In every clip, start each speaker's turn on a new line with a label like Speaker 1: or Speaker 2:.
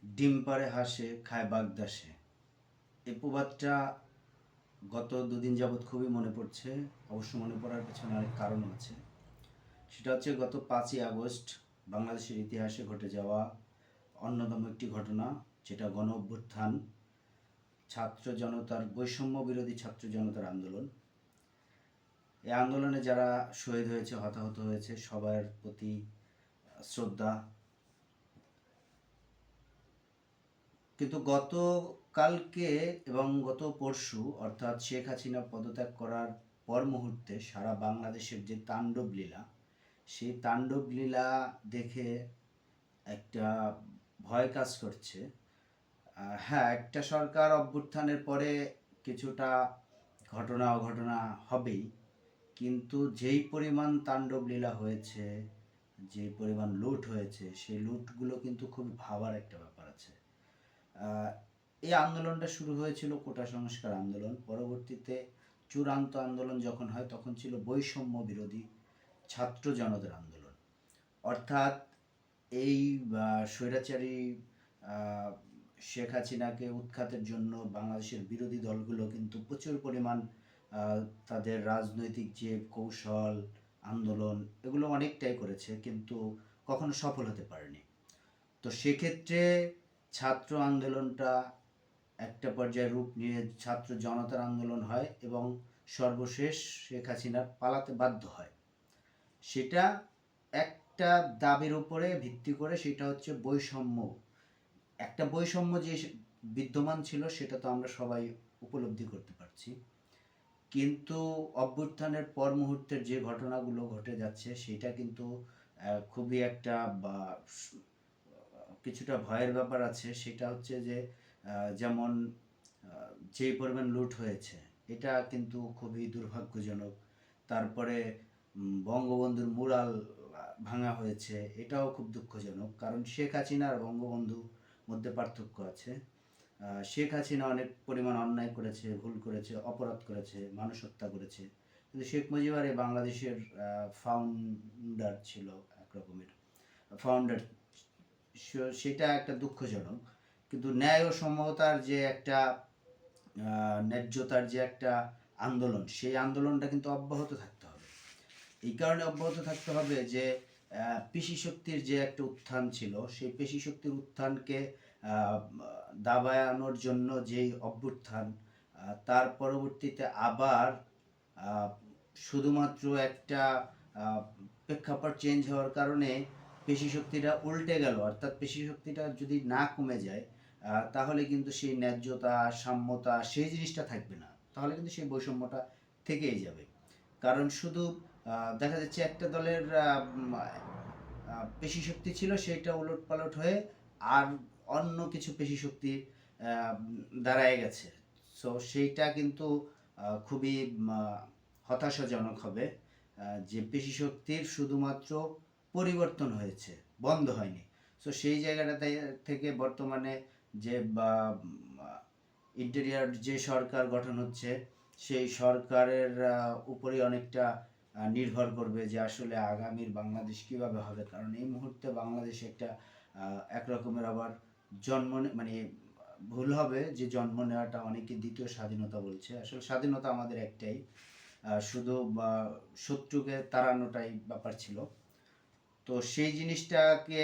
Speaker 1: ডিম পাড়ে হাঁসে খায় বাগদাসে। এই প্রবাদটা গত দুদিন যাবৎ খুবই মনে পড়ছে। অবশ্য মনে পড়ার পেছনে অনেক কারণ আছে। সেটা হচ্ছে গত 5ই আগস্ট বাংলাদেশের ইতিহাসে ঘটে যাওয়া অন্যতম একটি ঘটনা, যেটা গণ অভ্যুত্থান, ছাত্র জনতার বৈষম্য বিরোধী ছাত্র জনতার আন্দোলন। এই আন্দোলনে যারা শহীদ হয়েছে, হতাহত হয়েছে, সবার প্রতি শ্রদ্ধা। কিন্তু গতকালকে এবং গত পরশু, অর্থাৎ শেখ হাসিনা পদত্যাগ করার পর মুহূর্তে সারা বাংলাদেশের যে তাণ্ডব লীলা, সেই তাণ্ডব লীলা দেখে একটা ভয় কাজ করছে। হ্যাঁ, একটা সরকার অভ্যুত্থানের পরে কিছুটা ঘটনা অঘটনা হবেই, কিন্তু যেই পরিমাণ তাণ্ডব লীলা হয়েছে, যে পরিমাণ লুট হয়েছে, সেই লুটগুলো কিন্তু খুব ভাবার একটা ব্যাপার আছে। এই আন্দোলনটা শুরু হয়েছিল কোটা সংস্কার আন্দোলন, পরবর্তীতে চূড়ান্ত আন্দোলন যখন হয় তখন ছিল বৈষম্য বিরোধী ছাত্র জনতার আন্দোলন। অর্থাৎ এই স্বৈরাচারী শেখ হাসিনাকে উৎখাতের জন্য বাংলাদেশের বিরোধী দলগুলো কিন্তু প্রচুর পরিমাণ তাদের রাজনৈতিক যে কৌশল, আন্দোলন, এগুলো অনেকটাই করেছে, কিন্তু কখনো সফল হতে পারেনি। তো সেক্ষেত্রে ছাত্র আন্দোলনটা একটা পর্যায়ে রূপ নিয়ে ছাত্র জনতার আন্দোলন হয় এবং সর্বশেষ শেখ হাসিনা পালাতে বাধ্য হয়। সেটা একটা দাবির উপরে ভিত্তি করে, সেটা হচ্ছে বৈষম্য। একটা বৈষম্য যে বিদ্যমান ছিল সেটা তো আমরা সবাই উপলব্ধি করতে পারছি, কিন্তু অভ্যুত্থানের পর মুহূর্তের যে ঘটনাগুলো ঘটে যাচ্ছে সেটা কিন্তু খুবই একটা বা কিছুটা ভয়ের ব্যাপার আছে। সেটা হচ্ছে যে যেমন যে পরিমাণ লুট হয়েছে, এটা কিন্তু খুবই দুর্ভাগ্যজনক। তারপরে বঙ্গবন্ধুর মুরাল ভাঙা হয়েছে, এটাও খুব দুঃখজনক, কারণ শেখ হাসিনা আর বঙ্গবন্ধুর মধ্যে পার্থক্য আছে। শেখ হাসিনা অনেক পরিমাণ অন্যায় করেছে, ভুল করেছে, অপরাধ করেছে, মানুষ হত্যা করেছে, কিন্তু শেখ মুজিবুর এই বাংলাদেশের ফাউন্ডার ছিল, এক রকমের ফাউন্ডার। সেটা একটা দুঃখজনক। কিন্তু ন্যায় ও সমতার যে একটা ন্যায্যতার যে একটা আন্দোলন, সেই আন্দোলনটা কিন্তু অব্যাহত থাকতে হবে। এই কারণে অব্যাহত থাকতে হবে যে পেশি শক্তির যে একটা উত্থান ছিল, সেই পেশি শক্তির উত্থানকে দাবায়ানোর জন্য যেই অভ্যুত্থান, তার পরবর্তীতে আবার শুধুমাত্র একটা প্রেক্ষাপট চেঞ্জ হওয়ার কারণে পেশি শক্তিটা উল্টে গেল। অর্থাৎ পেশি শক্তিটা যদি না কমে যায়, তাহলে কিন্তু সেই ন্যায্যতা, সাম্যতা, সেই জিনিসটা থাকবে না। তাহলে কিন্তু সেই বৈষম্যটা থেকেই যাবে। কারণ শুধু দেখা যাচ্ছে একটা দলের পেশি শক্তি ছিল, সেটা উলটপালট হয়ে আর অন্য কিছু পেশি শক্তি দাঁড়ায় গেছে। সো সেইটা কিন্তু খুবই হতাশাজনক হবে, যে পেশি শক্তির শুধুমাত্র পরিবর্তন হয়েছে, বন্ধ হয়নি। সো সেই জায়গাটা থেকে বর্তমানে যে ইন্টেরিয়ার যে সরকার গঠন হচ্ছে, সেই সরকারের উপরই অনেকটা নির্ভর করবে যে আসলে আগামীর বাংলাদেশ কীভাবে হবে। কারণ এই মুহূর্তে বাংলাদেশ একটা এক রকমের আবার জন্ম, মানে ভুল হবে যে জন্ম নেওয়াটা অনেকে দ্বিতীয় স্বাধীনতা বলছে। আসলে স্বাধীনতা আমাদের একটাই, শুধু শত্রুকে তাড়ানোটাই ব্যাপার ছিল। তো সেই জিনিসটাকে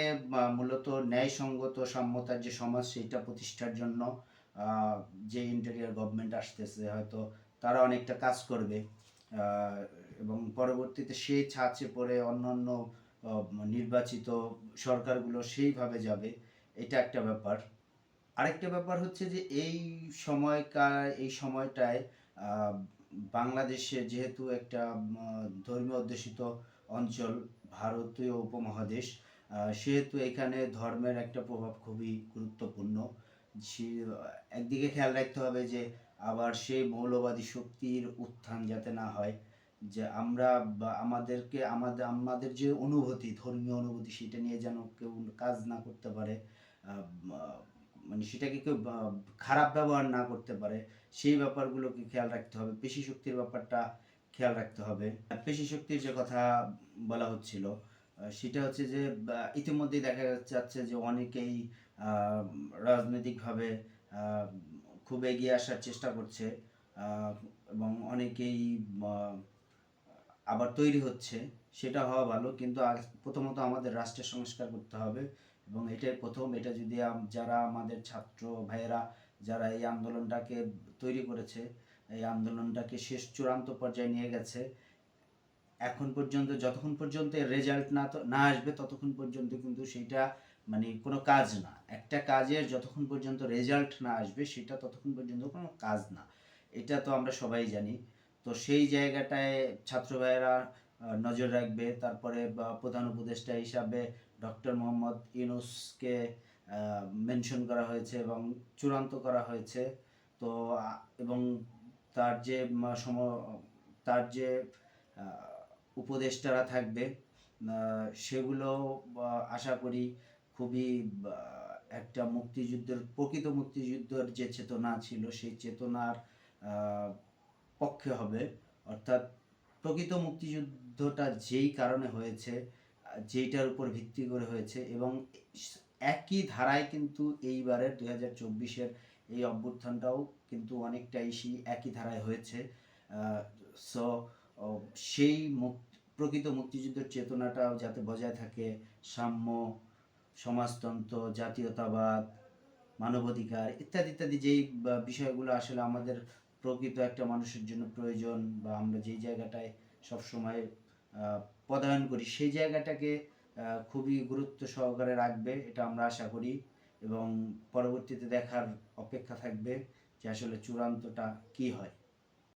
Speaker 1: মূলত ন্যায়সঙ্গত সাম্যতার যে সমাজ, সেইটা প্রতিষ্ঠার জন্য যে ইন্টেরিয়ার গভর্নমেন্ট আসতেছে, হয়তো তারা অনেকটা কাজ করবে এবং পরবর্তীতে সেই ছাঁচে পড়ে অন্যান্য নির্বাচিত সরকারগুলো সেইভাবে যাবে। এটা একটা ব্যাপার। আরেকটা ব্যাপার হচ্ছে যে এই সময়টায় বাংলাদেশে যেহেতু একটা ধর্মীয় অধ্যুষিত অঞ্চল, ভারতীয় উপমহাদেশ, সেহেতু এখানে ধর্মের একটা প্রভাব খুবই গুরুত্বপূর্ণ। একদিকে খেয়াল রাখতে হবে যে আবার সেই মৌলবাদী শক্তির উত্থান যাতে না হয়, যে আমরা আমাদের যে অনুভূতি, ধর্মীয় অনুভূতি, সেটা নিয়ে যেন কেউ কাজ না করতে পারে, মানে সেটাকে কেউ খারাপ ব্যবহার না করতে পারে, সেই ব্যাপারগুলোকে খেয়াল রাখতে হবে। পেশি শক্তির ব্যাপারটা খেয়াল রাখতে হবে। পেশি শক্তির যে কথা বলা হচ্ছিল, সেটা হচ্ছে যে ইতিমধ্যেই দেখা যাচ্ছে যে অনেকেই আহ, রাজনৈতিকভাবে আহ, খুব এগিয়ে আসার চেষ্টা করছে, আহ, এবং অনেকেই আহ, আবার তৈরি হচ্ছে। সেটা হওয়া ভালো, কিন্তু প্রথমত আমাদের রাষ্ট্রের সংস্কার করতে হবে, এবং এটাই প্রথম। এটা যদি যারা আমাদের ছাত্র ভাইয়েরা যারা এই আন্দোলনটাকে তৈরি করেছে, এই আন্দোলনটাকে শেষ চূড়ান্ত পর্যায়ে নিয়ে গেছে, এখন পর্যন্ত যতক্ষণ পর্যন্ত এর রেজাল্ট না আসবে ততক্ষণ পর্যন্ত কিন্তু সেটা মানে কোনো কাজ না। একটা কাজের যতক্ষণ পর্যন্ত রেজাল্ট না আসবে সেটা ততক্ষণ পর্যন্ত কোনো কাজ না, এটা তো আমরা সবাই জানি। তো সেই জায়গাটায় ছাত্র ভাইয়েরা নজর রাখবে। তারপরে প্রধান উপদেষ্টা হিসাবে ডক্টর মোহাম্মদ ইউনূসকে মেনশন করা হয়েছে এবং চূড়ান্ত করা হয়েছে। তো এবং তার যে তার যে উপদেষ্টারা থাকবে, সেগুলো আশা করি খুবই একটা মুক্তিযুদ্ধের, প্রকৃত মুক্তিযুদ্ধের যে চেতনা ছিল সেই চেতনার পক্ষে হবে। অর্থাৎ প্রকৃত মুক্তিযুদ্ধটা যেই কারণে হয়েছে, যেইটার উপর ভিত্তি করে হয়েছে, এবং একই ধারায় কিন্তু এইবারের 2024-এর এই অভ্যুত্থানটাও কিন্তু অনেকটাই সেই একই ধারায় হয়েছে। সো সেই প্রকৃত মুক্তিযুদ্ধের চেতনাটাও যাতে বজায় থাকে, সাম্য, সমাজতন্ত্র, জাতীয়তাবাদ, মানবাধিকার ইত্যাদি ইত্যাদি যেই বিষয়গুলো আসলে আমাদের প্রকৃত একটা মানুষের জন্য প্রয়োজন, বা আমরা যেই জায়গাটায় সবসময় পদায়ন করি সেই জায়গাটাকে খুবই গুরুত্ব সহকারে রাখবে, এটা আমরা আশা করি। এবং পরবর্তীতে দেখার অপেক্ষা থাকবে যে আসলে চূড়ান্তটা কি হয়।